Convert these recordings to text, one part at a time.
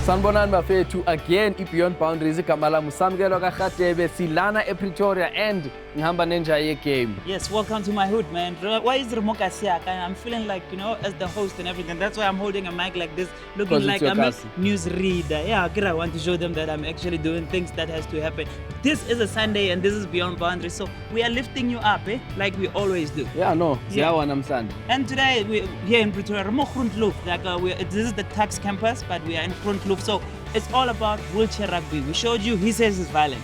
Sanibonani bafethu again Beyond Boundaries igamala musamukelo kaGadebe silana ePretoria and ngihamba nenja game. Yes, welcome to my hood, man. Why is Remoka Siaka? I'm feeling like, as the host and everything. That's why I'm holding a mic like this, looking like I'm a news reader. Yeah, I want to show them that I'm actually doing things that has to happen. This is a Sunday and this is Beyond Boundaries. So we are lifting you up, like we always do. Yeah, no. Yeah. Sunday. And today we're here in Pretoria, Groenkloof. This is the tax campus, but we are in Groenkloof. So it's all about wheelchair rugby. We showed you, he says it's violent.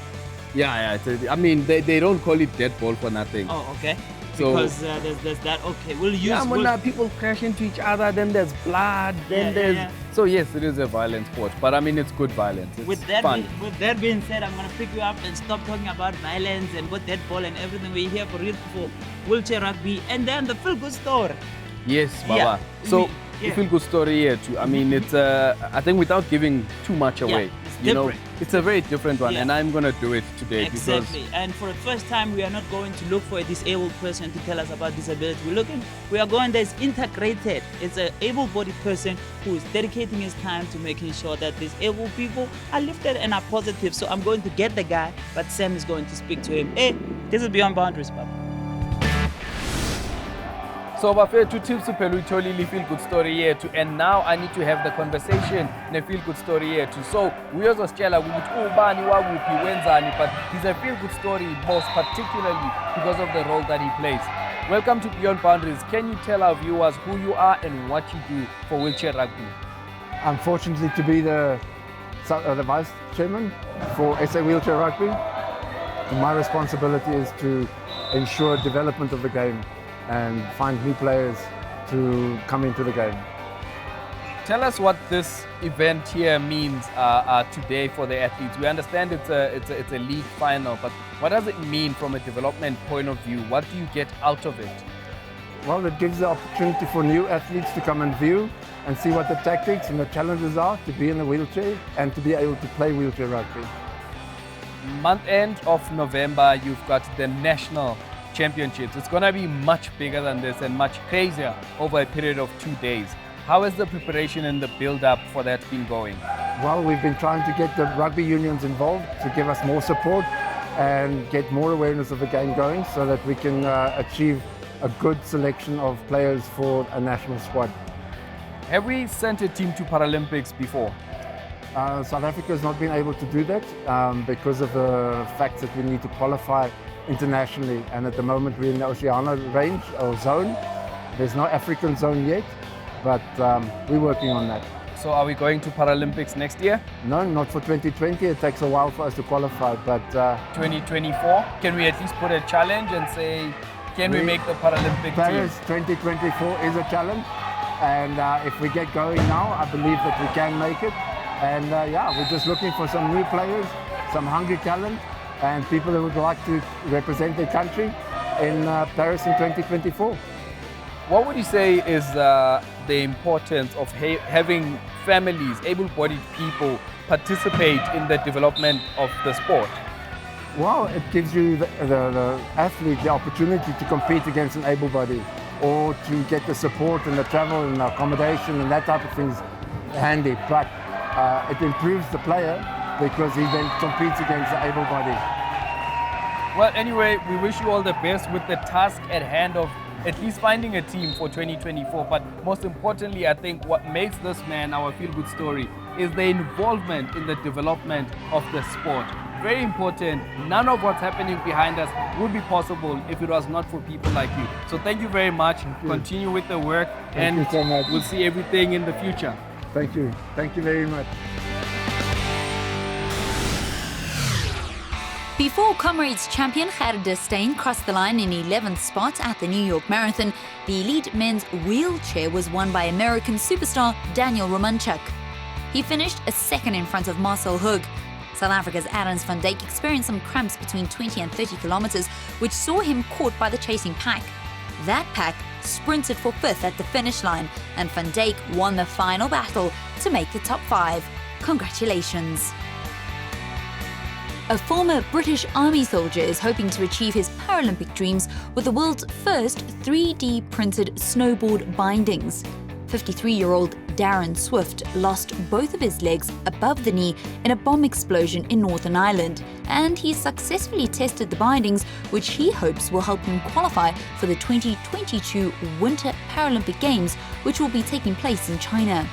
Yeah. I mean, they don't call it dead ball for nothing. Oh, okay. So, because there's that. Okay, we'll use. Yeah, when people crash into each other, then there's blood, then there's. Yeah. So yes, it is a violent sport, but I mean it's good violence. It's fun. With that being said, I'm gonna pick you up and stop talking about violence and what dead ball and everything. We're here for wheelchair rugby, and then the feel good story. Yes, Baba. Yeah. So the feel good story here too. I mean it's I think without giving too much away. It's a very different one, and I'm gonna do it today. Exactly. And for the first time, we are not going to look for a disabled person to tell us about disability. We are going there. It's integrated. It's an able-bodied person who is dedicating his time to making sure that these able people are lifted and are positive. So I'm going to get the guy, but Sam is going to speak to him. Hey, this is Beyond Boundaries, Papa. So bafethu tips phela uyitholile feel good story yethu, and now I need to have the conversation ne feel good story yethu. So uyozositshela ukuthi ubani wakuphi wenzani, but he's a feel good story most particularly because of the role that he plays. Welcome to Beyond Boundaries. Can you tell our viewers who you are and what you do for wheelchair rugby? I'm fortunate to be the vice chairman for SA Wheelchair Rugby. My responsibility is to ensure development of the game and find new players to come into the game. Tell us what this event here means today for the athletes. We understand it's a league final, but what does it mean from a development point of view? What do you get out of it? Well, it gives the opportunity for new athletes to come and view and see what the tactics and the challenges are to be in a wheelchair and to be able to play wheelchair rugby. Month end of November, you've got the national championships. It's going to be much bigger than this and much crazier over a period of 2 days. How has the preparation and the build-up for that been going? Well, we've been trying to get the rugby unions involved to give us more support and get more awareness of the game going so that we can achieve a good selection of players for a national squad. Have we sent a team to Paralympics before? South Africa has not been able to do that because of the fact that we need to qualify internationally, and at the moment we're in the Oceania range or zone. There's no African zone yet, but we're working on that. So are we going to Paralympics next year? No, not for 2020. It takes a while for us to qualify, but 2024? Can we at least put a challenge and say, can we make the Paralympic Paris 2024 is a challenge, and if we get going now, I believe that we can make it. And we're just looking for some new players, some hungry talent, and people who would like to represent their country in Paris in 2024. What would you say is the importance of having families, able-bodied people participate in the development of the sport? Well, it gives you the athlete the opportunity to compete against an able-bodied, or to get the support and the travel and the accommodation and that type of things handy. But it improves the player because he then competes against the able-bodied. Well, anyway, we wish you all the best with the task at hand of at least finding a team for 2024. But most importantly, I think what makes this man our feel-good story is the involvement in the development of the sport. Very important. None of what's happening behind us would be possible if it was not for people like you. So thank you very much. Continue with the work, and you so much. We'll see everything in the future. Thank you. Thank you very much. Before Comrades champion Gerrit de Steen crossed the line in 11th spot at the New York Marathon, the elite men's wheelchair was won by American superstar Daniel Romanchuk. He finished a second in front of Marcel Hug. South Africa's Adams van Dijk experienced some cramps between 20 and 30 kilometers, which saw him caught by the chasing pack. That pack sprinted for fifth at the finish line, and van Dijk won the final battle to make the top 5. Congratulations. A former British Army soldier is hoping to achieve his Paralympic dreams with the world's first 3D printed snowboard bindings. 53-year-old Darren Swift lost both of his legs above the knee in a bomb explosion in Northern Ireland, and he successfully tested the bindings, which he hopes will help him qualify for the 2022 Winter Paralympic Games, which will be taking place in China.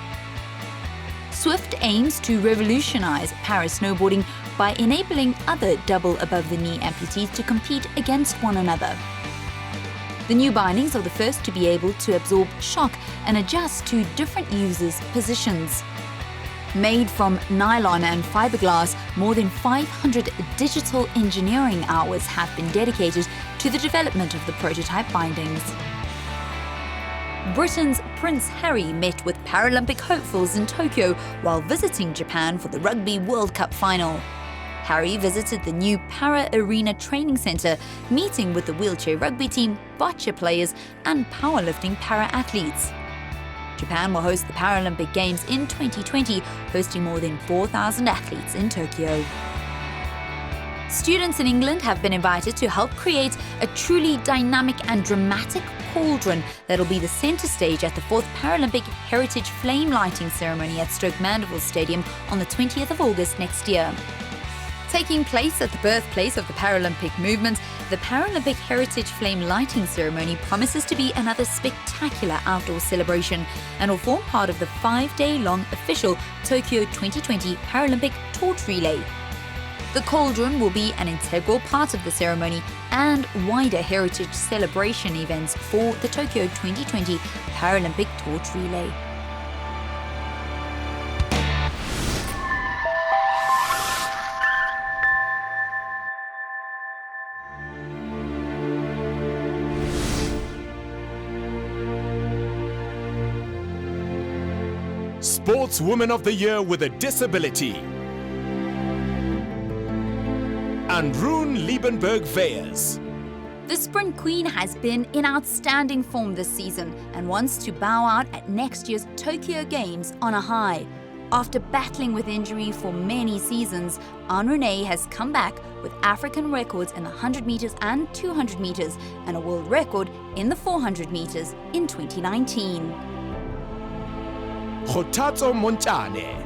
Swift aims to revolutionize para snowboarding by enabling other double above-the-knee amputees to compete against one another. The new bindings are the first to be able to absorb shock and adjust to different users' positions. Made from nylon and fiberglass, more than 500 digital engineering hours have been dedicated to the development of the prototype bindings. Britain's Prince Harry met with Paralympic hopefuls in Tokyo while visiting Japan for the Rugby World Cup final. Harry visited the new Para Arena Training Centre, meeting with the wheelchair rugby team, bocce players and powerlifting para-athletes. Japan will host the Paralympic Games in 2020, hosting more than 4,000 athletes in Tokyo. Students in England have been invited to help create a truly dynamic and dramatic cauldron that'll be the centre stage at the 4th Paralympic Heritage Flame Lighting Ceremony at Boundaries Stadium on the 20th of August next year. Taking place at the birthplace of the Paralympic movement, the Paralympic Heritage Flame Lighting Ceremony promises to be another spectacular outdoor celebration and will form part of the 5-day-long official Tokyo 2020 Paralympic Torch Relay. The cauldron will be an integral part of the ceremony and wider heritage celebration events for the Tokyo 2020 Paralympic Torch Relay. Sportswoman of the Year with a Disability. And Rune Liebenberg-Veyers. The Sprint Queen has been in outstanding form this season and wants to bow out at next year's Tokyo Games on a high. After battling with injury for many seasons, Anne Renee has come back with African records in the 100 metres and 200 metres and a world record in the 400 metres in 2019. Kgothatso Montjane.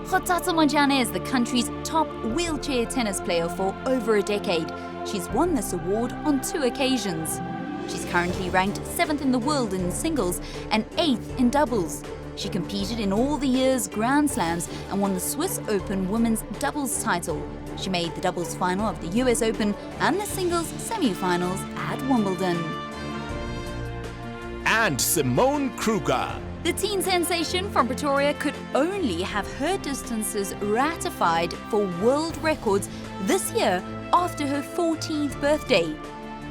Kgothatso Montjane is the country's top wheelchair tennis player for over a decade. She's won this award on 2 occasions. She's currently ranked 7th in the world in singles and 8th in doubles. She competed in all the year's Grand Slams and won the Swiss Open women's doubles title. She made the doubles final of the US Open and the singles semi-finals at Wimbledon. And Simone Kruger. The teen sensation from Pretoria could only have her distances ratified for world records this year after her 14th birthday.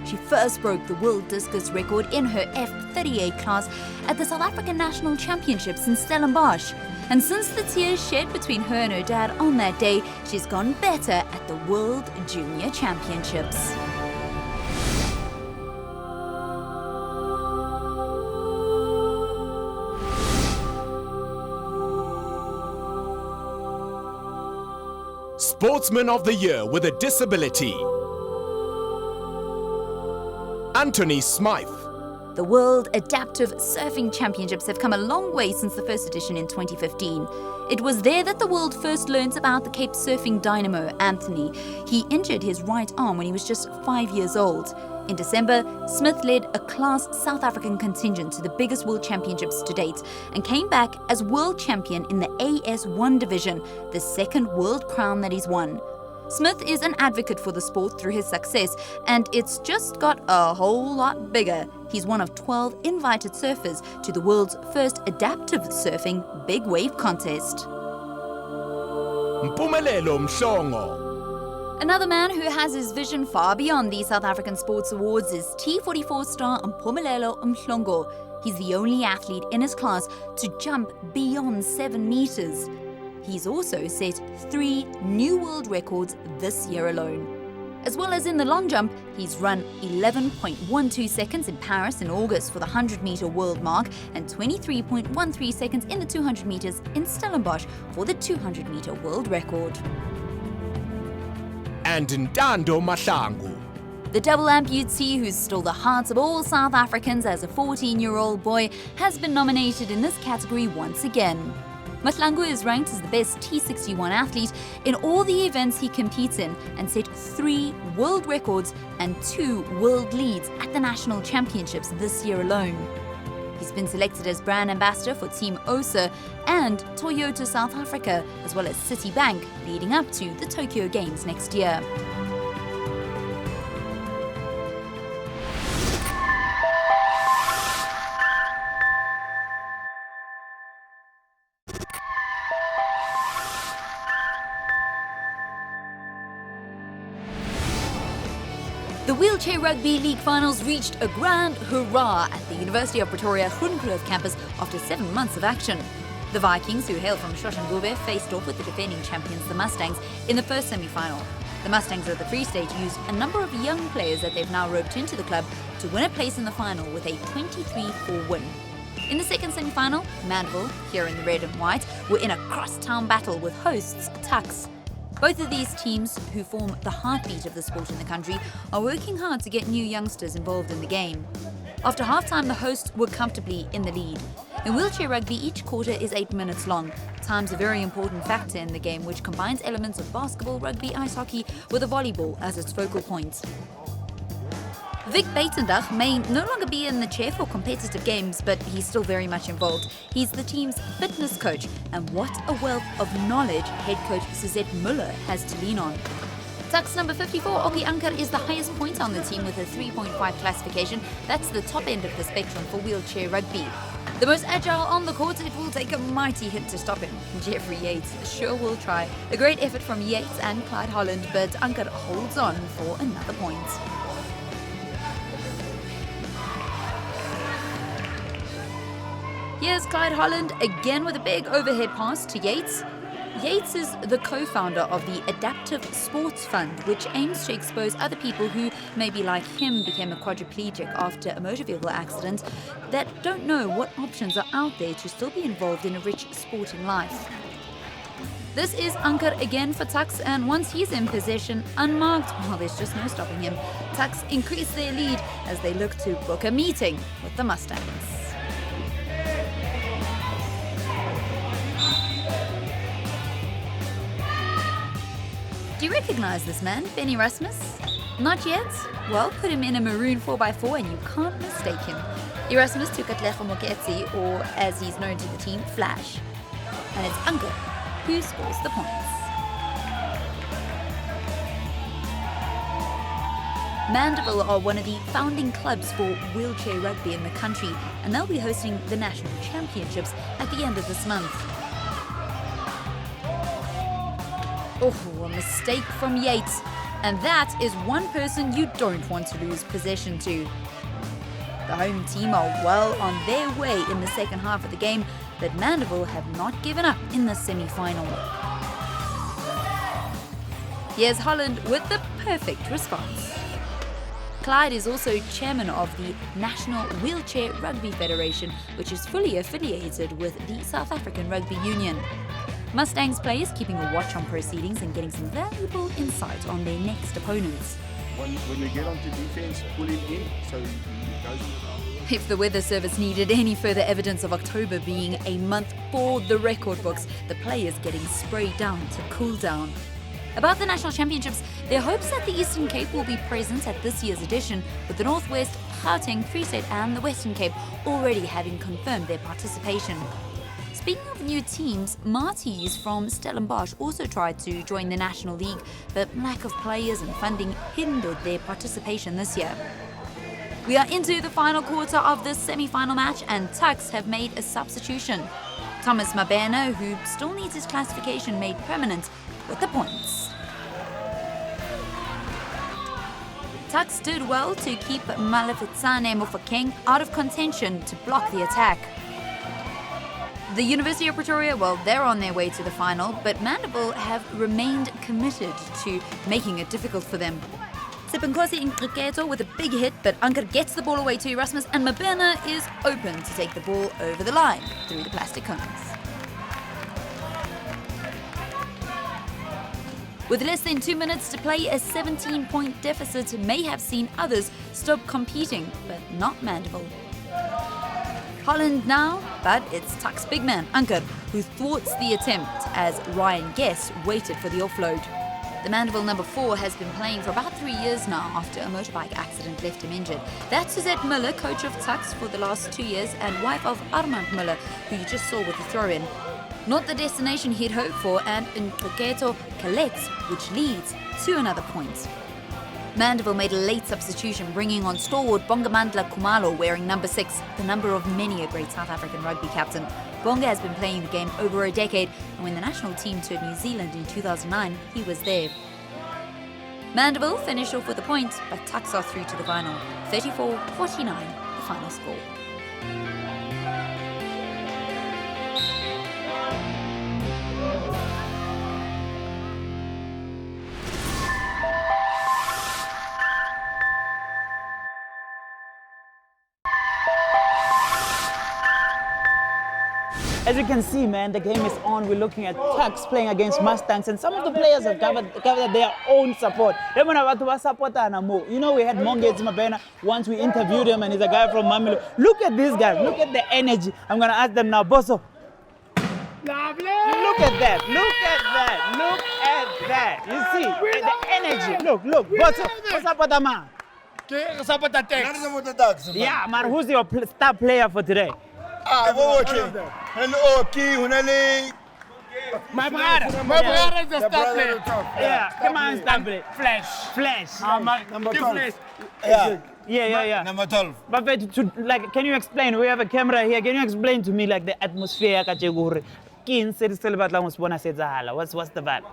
She first broke the world discus record in her F38 class at the South African National Championships in Stellenbosch. And since the tears shed between her and her dad on that day, she's gone better at the World Junior Championships. Sportsman of the Year with a Disability. Anthony Smythe. The World Adaptive Surfing Championships have come a long way since the first edition in 2015. It was there that the world first learned about the Cape surfing dynamo, Anthony. He injured his right arm when he was just 5 years old. In December, Smith led a class South African contingent to the biggest world championships to date and came back as world champion in the AS1 division, the second world crown that he's won. Smith is an advocate for the sport through his success, and it's just got a whole lot bigger. He's one of 12 invited surfers to the world's first adaptive surfing big wave contest. Mpumelelo Mhlongo. Another man who has his vision far beyond the South African Sports Awards is T44 star Mpumelelo Mhlongo. He's the only athlete in his class to jump beyond 7 meters. He's also set 3 new world records this year alone. As well as in the long jump, he's run 11.12 seconds in Paris in August for the 100-meter world mark and 23.13 seconds in the 200 meters in Stellenbosch for the 200-meter world record. And Ntando Mahlangu. The double amputee, who stole the hearts of all South Africans as a 14-year-old boy, has been nominated in this category once again. Mahlangu is ranked as the best T61 athlete in all the events he competes in and set 3 world records and 2 world leads at the national championships this year alone. He's been selected as brand ambassador for Team OSA and Toyota South Africa, as well as Citibank, leading up to the Tokyo Games next year. The Wheelchair Rugby League finals reached a grand hurrah at the University of Pretoria Groenkloof campus after 7 months of action. The Vikings, who hail from Soshanguve, faced off with the defending champions, the Mustangs, in the first semi-final. The Mustangs at the Free State used a number of young players that they've now roped into the club to win a place in the final with a 23-4 win. In the second semi-final, Mandeville, here in the red and white, were in a cross-town battle with hosts Tuks. Both of these teams, who form the heartbeat of the sport in the country, are working hard to get new youngsters involved in the game. After halftime, the hosts were comfortably in the lead. In wheelchair rugby, each quarter is 8 minutes long. Time's a very important factor in the game, which combines elements of basketball, rugby, ice hockey with a volleyball as its focal point. Vic Buitendag may no longer be in the chair for competitive games, but he's still very much involved. He's the team's fitness coach, and what a wealth of knowledge head coach Suzette Muller has to lean on. Tuks number 54, Oki Anker, is the highest point on the team with a 3.5 classification. That's the top end of the spectrum for wheelchair rugby. The most agile on the court, it will take a mighty hit to stop him. Jeffrey Yates sure will try. A great effort from Yates and Clyde Holland, but Anker holds on for another point. Here's Clyde Holland again with a big overhead pass to Yates. Yates is the co-founder of the Adaptive Sports Fund, which aims to expose other people who, maybe like him, became a quadriplegic after a motor vehicle accident, that don't know what options are out there to still be involved in a rich sporting life. This is Anker again for Tuks, and once he's in possession, unmarked, well, there's just no stopping him. Tuks increase their lead as they look to book a meeting with the Mustangs. Do you recognize this man, Benny Erasmus? Not yet? Well, put him in a maroon 4x4 and you can't mistake him. Erasmus Tukatlego Moketsi, or as he's known to the team, Flash. And it's Anker who scores the points. Mandeville are one of the founding clubs for wheelchair rugby in the country, and they'll be hosting the national championships at the end of this month. Oh, a mistake from Yates. And that is one person you don't want to lose possession to. The home team are well on their way in the second half of the game, but Mandeville have not given up in the semi-final. Here's Holland with the perfect response. Clyde is also chairman of the National Wheelchair Rugby Federation, which is fully affiliated with the South African Rugby Union. Mustangs players keeping a watch on proceedings and getting some valuable insight on their next opponents. When we get onto defense, pull him in so he goes. If the Weather Service needed any further evidence of October being a month for the record books, the players getting sprayed down to cool down. About the National Championships, there are hopes that the Eastern Cape will be present at this year's edition, with the Northwest, Gauteng, Free State and the Western Cape already having confirmed their participation. Speaking of new teams, Marties from Stellenbosch also tried to join the National League, but lack of players and funding hindered their participation this year. We are into the final quarter of this semi-final match, and Tuks have made a substitution. Thomas Mabena, who still needs his classification made permanent, with the points. Tuks did well to keep Malefitsane Mofokeng out of contention to block the attack. The University of Pretoria, well, they're on their way to the final, but Mandeville have remained committed to making it difficult for them. Sepenkosi Nkiketo with a big hit, but Anker gets the ball away to Erasmus, and Mabena is open to take the ball over the line through the plastic cones. With less than 2 minutes to play, a 17-point deficit may have seen others stop competing, but not Mandeville. Holland now, but it's Tuck's big man, Anker, who thwarts the attempt as Ryan Guest waited for the offload. The Mandeville number 4 has been playing for about 3 years now after a motorbike accident left him injured. That's Suzette Miller, coach of Tuck's for the last 2 years and wife of Armand Miller, who you just saw with the throw-in. Not the destination he'd hoped for, and Nkoketo collects, which leads to another point. Mandeville made a late substitution, bringing on stalwart Bongamandla Kumalo wearing number 6, the number of many a great South African rugby captain. Bonga has been playing the game over a decade, and when the national team toured New Zealand in 2009, he was there. Mandeville finished off with a point, but Tucks are through to the final. 34-49, the final score. As you can see, man, the game is on. We're looking at Tucks playing against Mustangs, and some of the players have gathered their own support. You know, we had Monge Zimabena once we interviewed him, and he's a guy from Mamilo. Look at these guys. Look at the energy. I'm going to ask them now, Bosso. Lovely. Look at that. Look at that. Look at that. You see, the energy. Look. Bosso, what's up with the man? Yeah, man, who's your star player for today? My brother is the star player. Yeah, come on, star player. Flash. Number 12. Yeah. Number 12. But like, can you explain? We have a camera here. Can you explain to me like the atmosphere? What's the vibe?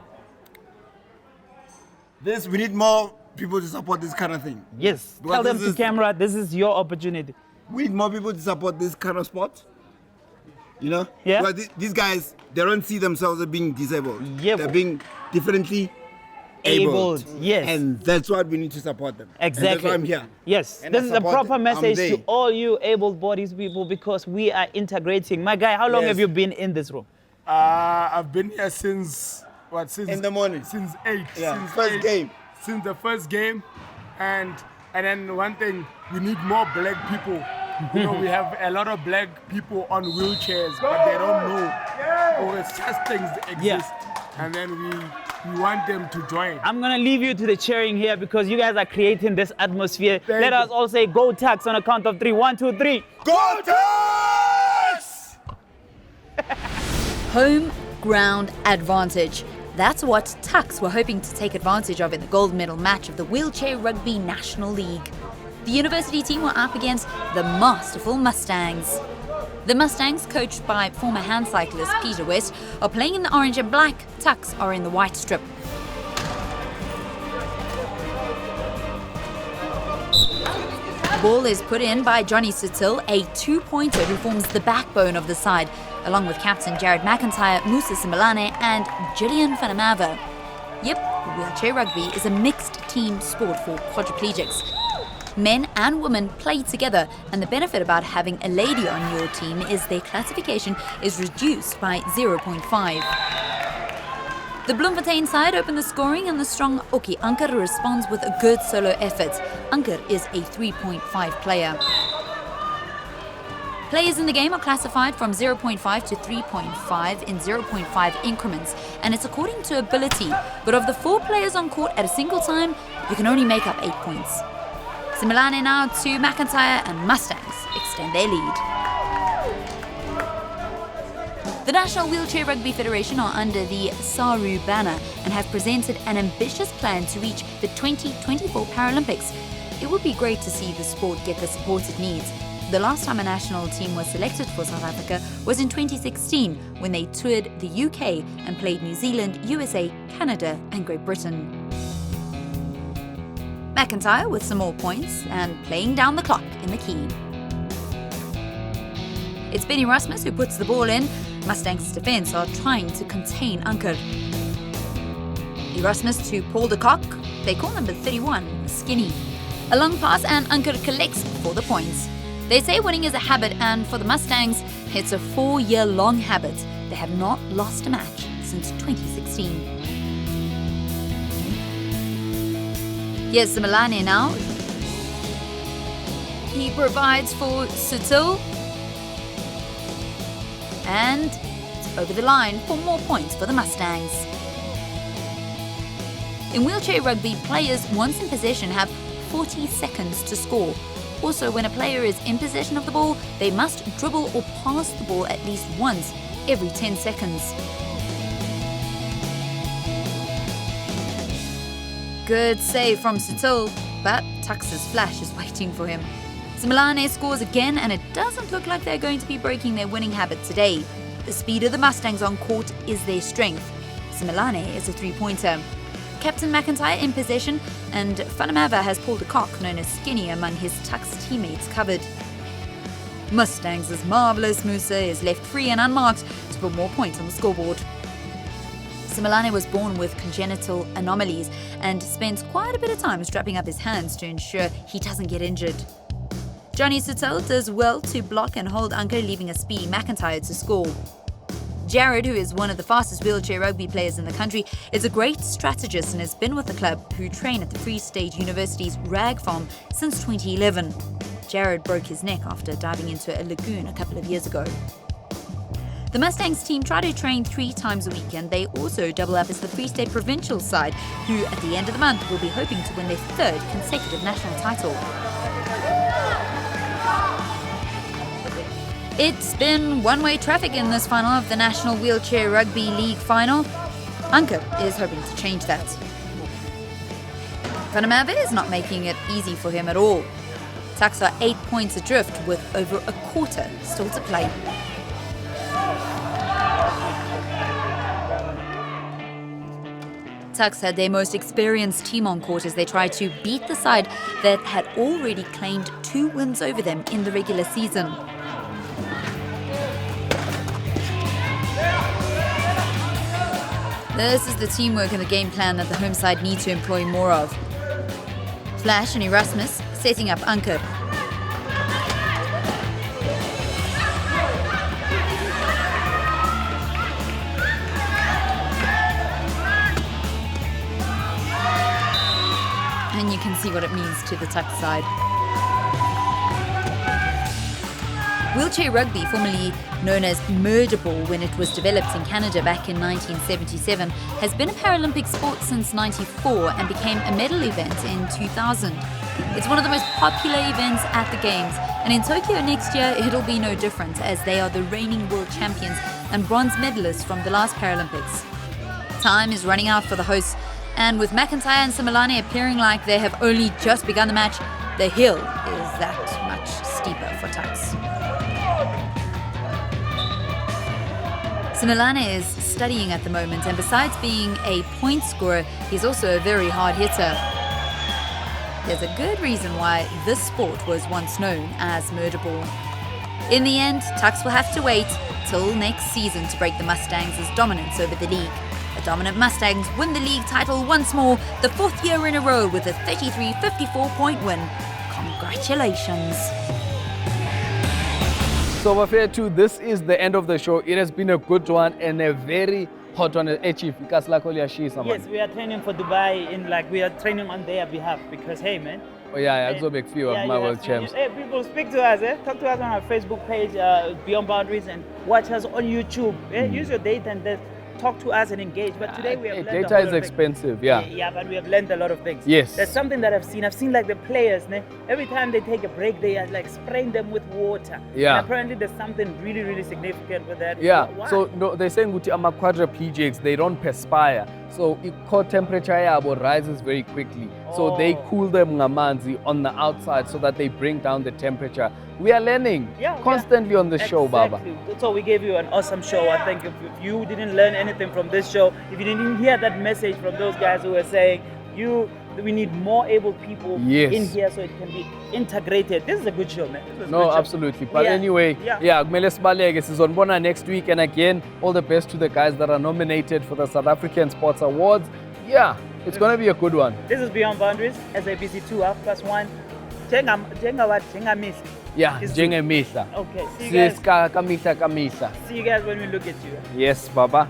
We need more people to support this kind of thing. Yes. Because Tell them to camera. This is your opportunity. We need more people to support this kind of sport. You know? Yeah. Because these guys, they don't see themselves as being disabled. Yeah. They're being differently abled. Yes. And that's what we need to support them. Exactly. And that's why I'm here. Yes. And This I is a support proper them. message I'm to there. all you able-bodied people, because we are integrating. My guy, how long Yes. have you been in this room? I've been here since In the morning. Since 8. Yeah. Since First 8, game. Since the first game, and then one thing, we need more black people. You know, we have a lot of black people on wheelchairs, but they don't know, or such things exist. Yeah. And then we want them to join. I'm going to leave you to the cheering here, because you guys are creating this atmosphere. Let you. us all say go Tucks on a count of 3. 1, 2, 3. Go Tucks! Home ground advantage. That's what Tucks were hoping to take advantage of in the gold medal match of the Wheelchair Rugby National League. The university team were up against the masterful Mustangs. The Mustangs, coached by former hand cyclist Peter West, are playing in the orange and black. Tucks are in the white strip. Ball is put in by Johnny Sutil, a 2-pointer who forms the backbone of the side, along with captain Jared McIntyre, Musa Similane and Gillian Fanamava. Yep, wheelchair rugby is a mixed team sport for quadriplegics. Men and women play together, and the benefit about having a lady on your team is their classification is reduced by 0.5. The Bloemfontein side opened the scoring, and the strong Oki Anker responds with a good solo effort. Anker is a 3.5 player. Players in the game are classified from 0.5 to 3.5 in 0.5 increments, and it's according to ability. But of the 4 players on court at a single time, you can only make up 8 points. Similane now to McIntyre, and Mustangs extend their lead. The National Wheelchair Rugby Federation are under the SARU banner and have presented an ambitious plan to reach the 2024 Paralympics. It would be great to see the sport get the support it needs. The last time a national team was selected for South Africa was in 2016, when they toured the UK and played New Zealand, USA, Canada and Great Britain. McIntyre with some more points and playing down the clock in the key. It's Benny Rasmus who puts the ball in. Mustangs' defence are trying to contain Anker. Erasmus to Paul de Kock. They call number 31 Skinny. A long pass and Anker collects for the points. They say winning is a habit, and for the Mustangs, it's a 4-year-long habit. They have not lost a match since 2016. Here's Simelane now. He provides for Sutil. And it's over the line for more points for the Mustangs. In wheelchair rugby, players once in possession have 40 seconds to score. Also, when a player is in possession of the ball, they must dribble or pass the ball at least once every 10 seconds. Good save from Sutil, but Tux's flash is waiting for him. Simelane scores again, and it doesn't look like they're going to be breaking their winning habit today. The speed of the Mustangs on court is their strength. Simelane is a three-pointer. Captain McIntyre in possession, and Fanamava has pulled a cock known as Skinny among his Tux teammates covered. Mustangs' marvellous Musa is left free and unmarked to put more points on the scoreboard. Simelane was born with congenital anomalies and spends quite a bit of time strapping up his hands to ensure he doesn't get injured. Johnny Sutil does well to block and hold Anker, leaving a speedy McIntyre to score. Jared, who is one of the fastest wheelchair rugby players in the country, is a great strategist and has been with the club, who train at the Free State University's Rag Farm since 2011. Jared broke his neck after diving into a lagoon a couple of years ago. The Mustangs team try to train 3 times a week, and they also double up as the Free State provincial side, who at the end of the month will be hoping to win their 3rd consecutive national title. It's been one-way traffic in this final of the National Wheelchair Rugby League final. Anker is hoping to change that. Fanamava is not making it easy for him at all. Tux are 8 points adrift with over a quarter still to play. Tux had their most experienced team on court as they tried to beat the side that had already claimed 2 wins over them in the regular season. This is the teamwork and the game plan that the home side need to employ more of. Flash and Erasmus setting up Anker. And you can see what it means to the Tux side. Wheelchair rugby, formerly known as murder ball when it was developed in Canada back in 1977, has been a Paralympic sport since '94 and became a medal event in 2000. It's one of the most popular events at the Games, and in Tokyo next year it'll be no different, as they are the reigning world champions and bronze medalists from the last Paralympics. Time is running out for the hosts, and with McIntyre and Simelane appearing like they have only just begun the match, the hill is that much steeper for Tux. Simelane is studying at the moment, and besides being a point scorer, he's also a very hard hitter. There's a good reason why this sport was once known as murder ball. In the end, Tux will have to wait till next season to break the Mustangs' dominance over the league. The dominant Mustangs win the league title once more, the 4th year in a row, with a 33-54 point win. Congratulations. So, Wafea 2, this is the end of the show. It has been a good one and a very hot one. Chief, yes, we are training for Dubai, we are training on their behalf because, hey, man. Oh, yeah, I have a few of my world champs. Hey, people, speak to us, talk to us on our Facebook page, Beyond Boundaries, and watch us on YouTube. Use your data and talk to us and engage. But today we have learned data is expensive, yeah. Yeah, but we have learned a lot of things. Yes. There's something that I've seen like the players, every time they take a break, they are like spraying them with water. Yeah. And apparently there's something really, really significant with that. Yeah. Why? So no, they're saying that I'm quadriplegics, they don't perspire. So core temperature rises very quickly. So they cool them ngamanzi on the outside so that they bring down the temperature. We are learning constantly on the show, Baba. So we gave you an awesome show. I think if you didn't learn anything from this show, if you didn't hear that message from those guys who were saying we need more able people in here so it can be integrated. This is a good show, man. No, absolutely. But anyway, kumele sibaleke sizonibona next week, and again, all the best to the guys that are nominated for the South African Sports Awards. Yeah, it's going to be a good one. This is Beyond Boundaries, SABC 2, 1:30. Jengamisa. Yeah, njengemihla. Okay, see you guys. Kamihla. See you guys when we look at you. Yes, Baba.